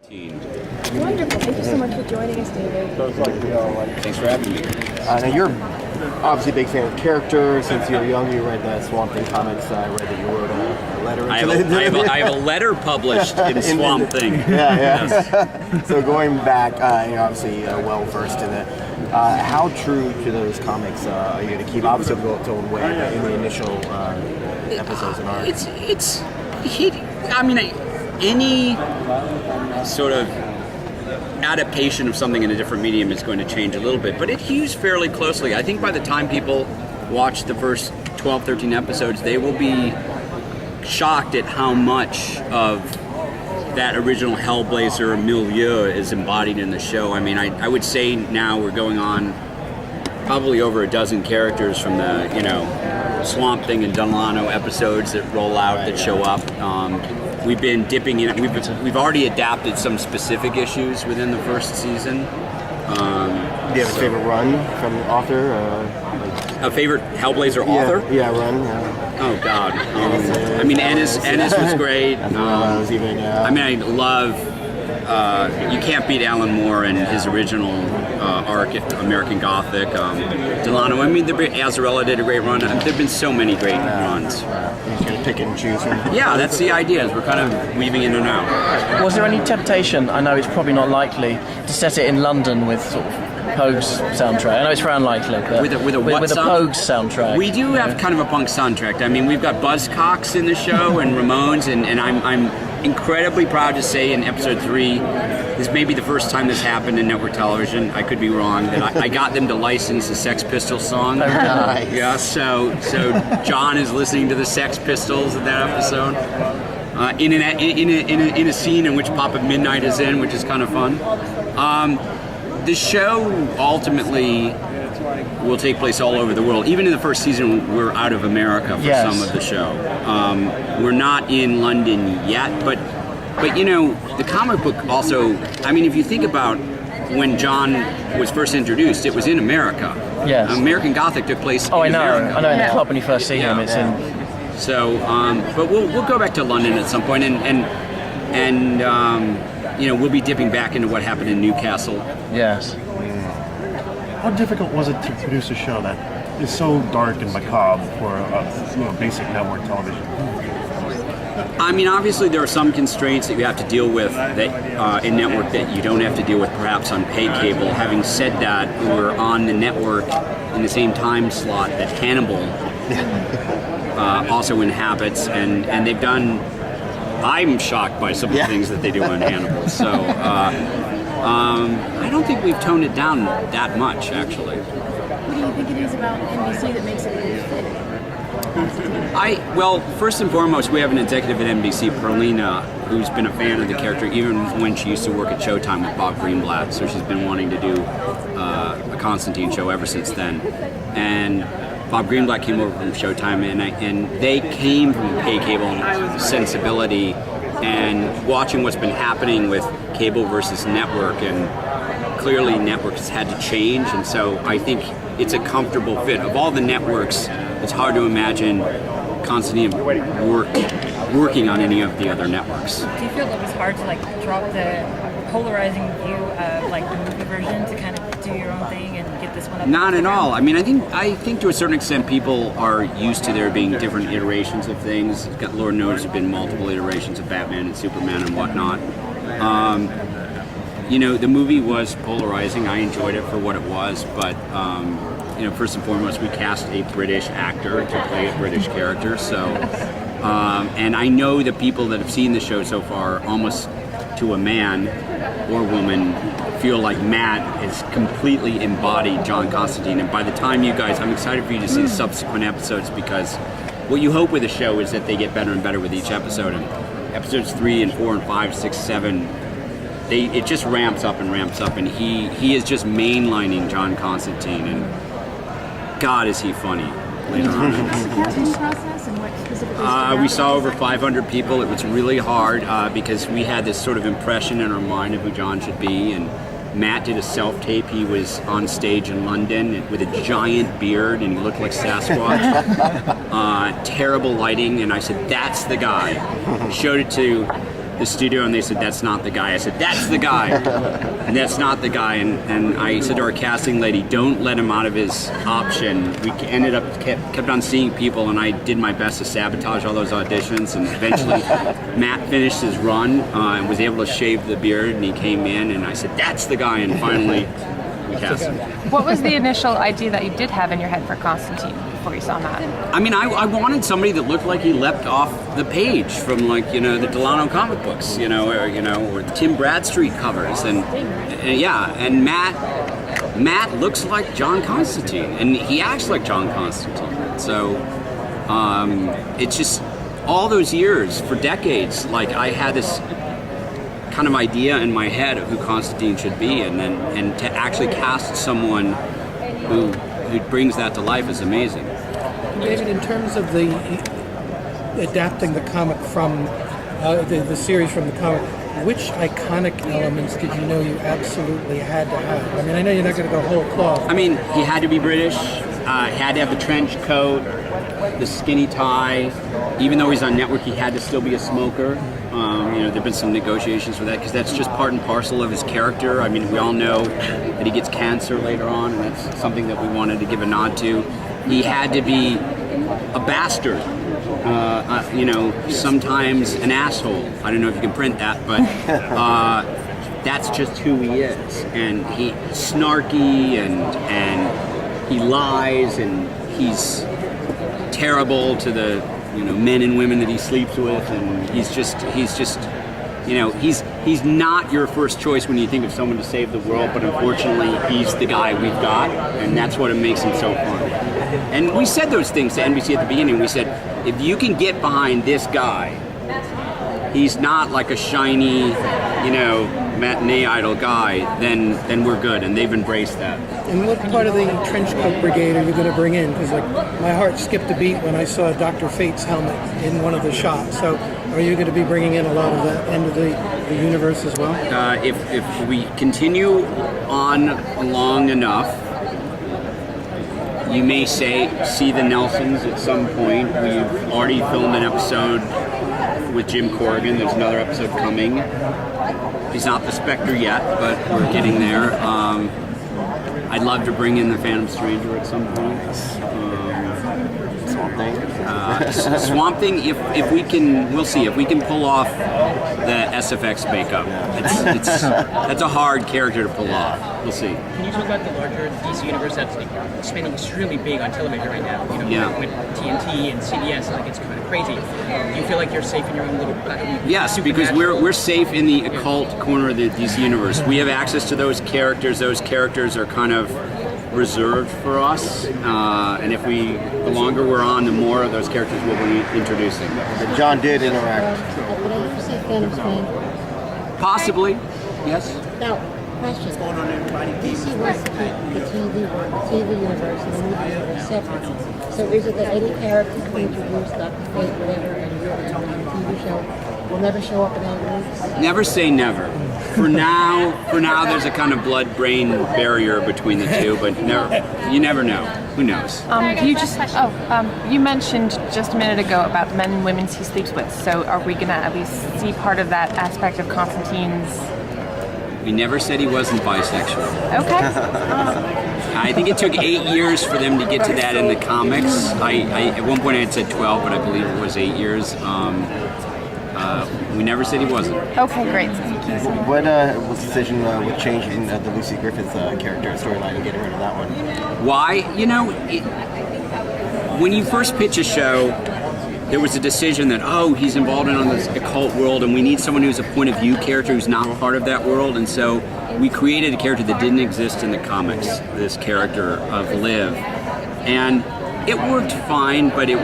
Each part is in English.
Wonderful. Thank you so much for joining us, David. Thanks for having me. Now you're obviously a big fan of characters. Since you were young, you read the Swamp Thing comics. I read that you wrote a letter. I have a letter published in Swamp Thing. Yeah. Yes. So going back, you're obviously well versed in it. How true to those comics are you going to keep? Obviously, go its own way in the initial episodes and arcs. Any sort of adaptation of something in a different medium is going to change a little bit, but it hews fairly closely. I think by the time people watch the first 12, 13 episodes, they will be shocked at how much of that original Hellblazer milieu is embodied in the show. I mean, I would say now we're going on probably over a dozen characters from the, Swamp Thing and Delano episodes that roll out, that show up. We've been dipping in. We've already adapted some specific issues within the first season. Do you have a favorite run from the author? A favorite Hellblazer author? Yeah, run. Oh God. Ennis was great. I love. You can't beat Alan Moore and his original arc, American Gothic. Delano. Azzarello did a great run. There've been so many great runs. You're just gonna pick and choose. Yeah, that's the idea. Is we're kind of weaving in and out. Was there any temptation? I know it's probably not likely to set it in London with sort of Pogue's soundtrack. I know it's very unlikely, but with a Pogue's soundtrack. We do have kind of a punk soundtrack. I mean, we've got Buzzcocks in the show and Ramones, and I'm incredibly proud to say in episode 3, this may be the first time this happened in network television. I could be wrong. That I got them to license the Sex Pistols song. Oh, nice. Yeah. So John is listening to the Sex Pistols in that episode. In a scene in which Papa Midnight is in, which is kind of fun. The show ultimately will take place all over the world. Even in the first season, we're out of America for some of the show. We're not in London yet, but the comic book also. I mean, if you think about when John was first introduced, it was in America. Yes. American Gothic took place. Oh, in I know. In the club when you first see him, it's in. So, but we'll go back to London at some point, and we'll be dipping back into what happened in Newcastle. Yes. How difficult was it to produce a show that is so dark and macabre for basic network television? I mean, obviously there are some constraints that you have to deal with that in network that you don't have to deal with perhaps on paid cable. Having said that, we're on the network in the same time slot that Hannibal also inhabits, and they've done. I'm shocked by some of the things that they do on Hannibal. So I don't think we've toned it down that much, actually. What do you think it is about NBC that makes it really fit? Well, first and foremost, we have an executive at NBC, Perlina, who's been a fan of the character even when she used to work at Showtime with Bob Greenblatt. So she's been wanting to do a Constantine show ever since then. And Bob Greenblatt came over from Showtime, and they came from pay cable sensibility and watching what's been happening with cable versus network, and clearly networks has had to change, and so I think it's a comfortable fit. Of all the networks, it's hard to imagine Constantine working on any of the other networks. Do you feel it was hard to drop the polarizing view of the movie version to kind of do your own thing and get this one up? Not at all. I mean, I think to a certain extent people are used to there being different iterations of things. Lord knows there've been multiple iterations of Batman and Superman and whatnot. The movie was polarizing. I enjoyed it for what it was, but first and foremost, we cast a British actor to play a British character. So, and I know the people that have seen the show so far, almost to a man or woman, feel like Matt has completely embodied John Constantine. And by the time I'm excited for you to see the subsequent episodes, because what you hope with the show is that they get better and better with each episode. And episodes 3 and 4 and 5, 6, 7, it just ramps up, and he is just mainlining John Constantine, and God is he funny later on. What was the casting process, and what specifically? We saw over 500 people. It was really hard because we had this sort of impression in our mind of who John should be, and Matt did a self-tape. He was on stage in London with a giant beard, and he looked like Sasquatch. Terrible lighting, and I said, that's the guy. Showed it to the studio and they said, that's not the guy. I said, that's the guy. And that's not the guy. And I said to our casting lady, don't let him out of his option. We ended up, kept on seeing people, and I did my best to sabotage all those auditions. And eventually Matt finished his run and was able to shave the beard, and he came in, and I said, that's the guy. And finally, we cast him. What was the initial idea that you did have in your head for Constantine before you saw Matt? I mean, I wanted somebody that looked like he leapt off the page from, like, you know, the Delano comic books, or the Tim Bradstreet covers, and Matt looks like John Constantine, and he acts like John Constantine. So it's just all those years, for decades, like, I had this kind of idea in my head of who Constantine should be, and to actually cast someone who brings that to life is amazing. David, in terms of the adapting the comic from the series from the comic, which iconic elements did you know you absolutely had to have? I mean, I know you're not going to go whole cloth. I mean, he had to be British, had to have the trench coat, the skinny tie. Even though he's on network, he had to still be a smoker. There've been some negotiations for that, because that's just part and parcel of his character. I mean, we all know that he gets cancer later on, and that's something that we wanted to give a nod to. He had to be a bastard, sometimes an asshole. I don't know if you can print that, but that's just who he is. And he's snarky, and he lies, and he's terrible to the men and women that he sleeps with, and he's not your first choice when you think of someone to save the world, but unfortunately he's the guy we've got, and that's what makes him so fun. And we said those things to NBC at the beginning. We said, if you can get behind this guy, he's not like a shiny, matinee idol guy, then we're good, and they've embraced that. And what part of the trench coat brigade are you going to bring in? Because my heart skipped a beat when I saw Dr. Fate's helmet in one of the shots. So are you going to be bringing in a lot of that end of the universe as well? If we continue on long enough, you may see the Nelsons at some point. We've already filmed an episode with Jim Corrigan. There's another episode coming. He's not the Spectre yet, but we're getting there. I'd love to bring in the Phantom Stranger at some point. Swamp Thing. Swamp Thing, if we can, we'll see. If we can pull off the SFX makeup, that's a hard character to pull off. We'll see. Can you talk about the larger DC universe that's expanding extremely big on television right now? With TNT and CBS, it's kind of crazy. Do you feel like you're safe in your own little? Yes, because we're safe in the occult corner of the DC universe. We have access to those characters. Those characters are kind of reserved for us, and the longer we're on, the more of those characters we'll be introducing. John did interact. Would I ever see Phantom Stranger? Possibly, yes. Now, question. What's going on, everybody? DC wants to keep the TV universe and the movie universe separate. So is it that any character we introduce, Dr. Fate, whatever, and the TV show will never show up in any movies? Never say never. For now, there's a kind of blood-brain barrier between the two, but you never know. Who knows? You mentioned just a minute ago about the men and women he sleeps with. So are we going to at least see part of that aspect of Constantine's? We never said he wasn't bisexual. Okay. I think it took 8 years for them to get to that in the comics. I at one point I had said 12, but I believe it was 8 years. We never said he wasn't. Okay, great. Thank you. What was the decision with changing the Lucy Griffith character storyline and getting rid of that one? Why? When you first pitch a show, there was a decision that, he's involved in this occult world, and we need someone who's a point of view character who's not part of that world, and so we created a character that didn't exist in the comics, this character of Liv. And it worked fine, but it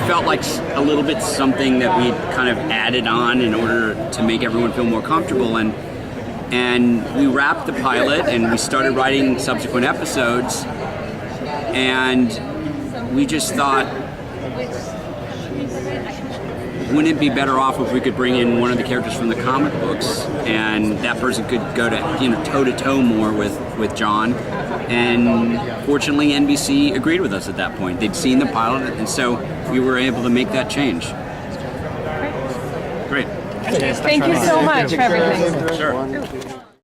felt like a little bit something that we kind of added on in order to make everyone feel more comfortable. And we wrapped the pilot, and we started writing subsequent episodes, and we just thought, wouldn't it be better off if we could bring in one of the characters from the comic books, and that person could go to toe-to-toe more with John? And fortunately, NBC agreed with us at that point. They'd seen the pilot, and so we were able to make that change. Great. Thank you so much for everything. Sure.